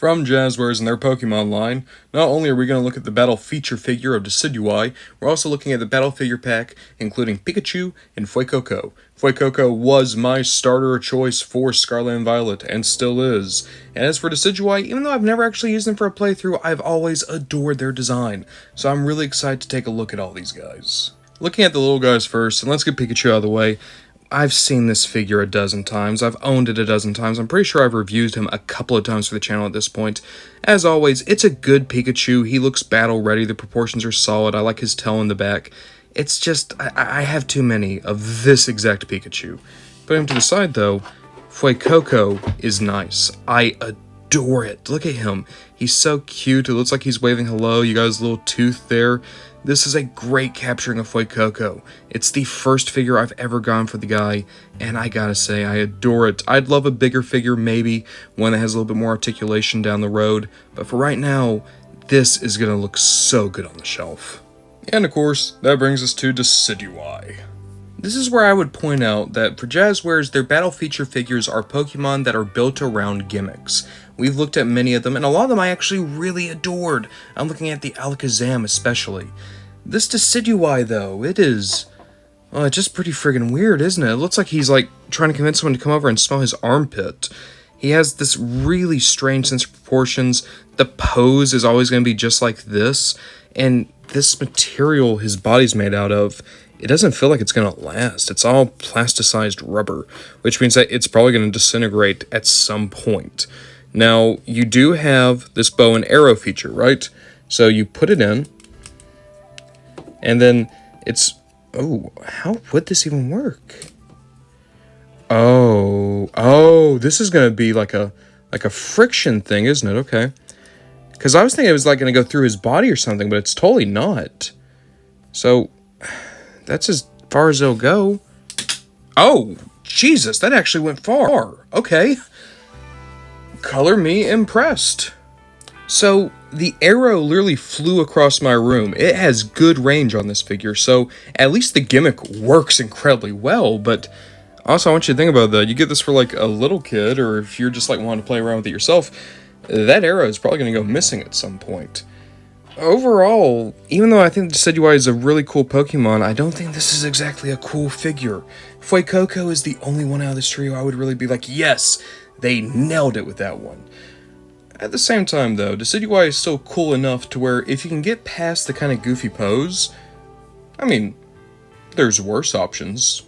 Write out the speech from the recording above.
From Jazwares and their Pokemon line, not only are we going to look at the battle feature figure of Decidueye, we're also looking at the battle figure pack, including Pikachu and Fuecoco. Fuecoco was my starter choice for Scarlet and Violet, and still is. And as for Decidueye, even though I've never actually used them for a playthrough, I've always adored their design. So I'm really excited to take a look at all these guys. Looking at the little guys first, and let's get Pikachu out of the way. I've seen this figure a dozen times, I've owned it a dozen times, I'm pretty sure I've reviewed him a couple of times for the channel at this point. As always, it's a good Pikachu, he looks battle ready, the proportions are solid, I like his tail in the back. It's just, I have too many of this exact Pikachu. Putting him to the side though, Fuecoco is nice. I adore it. Look at him. He's so cute, it looks like he's waving hello, you got his little tooth there. This is a great capturing of Fuecoco. It's the first figure I've ever gone for the guy, and I gotta say, I adore it. I'd love a bigger figure, maybe, one that has a little bit more articulation down the road, but for right now, this is gonna look so good on the shelf. And of course, that brings us to Decidueye. This is where I would point out that for Jazwares, their battle feature figures are Pokemon that are built around gimmicks. We've looked at many of them, and a lot of them I actually really adored. I'm looking at the Alakazam especially. This Decidueye though, it is... well, it's just pretty friggin' weird, isn't it? It looks like he's like trying to convince someone to come over and smell his armpit. He has this really strange sense of proportions. The pose is always going to be just like this, and this material his body's made out of, it doesn't feel like it's going to last. It's all plasticized rubber, which means that it's probably going to disintegrate at some point. Now, you do have this bow and arrow feature, right? So you put it in, and then it's... oh, how would this even work? Oh, this is going to be like a friction thing, isn't it? Okay. Because I was thinking it was like going to go through his body or something, but it's totally not. So... that's as far as it'll go. Oh, Jesus, that actually went far. Okay. Color me impressed. So, the arrow literally flew across my room. It has good range on this figure, so at least the gimmick works incredibly well, but also I want you to think about that. You get this for like a little kid, or if you're just like wanting to play around with it yourself, that arrow is probably going to go missing at some point. Overall, even though I think Decidueye is a really cool Pokemon, I don't think this is exactly a cool figure. Fuecoco is the only one out of this trio I would really be like, yes, they nailed it with that one. At the same time though, Decidueye is still cool enough to where if you can get past the kind of goofy pose, I mean, there's worse options.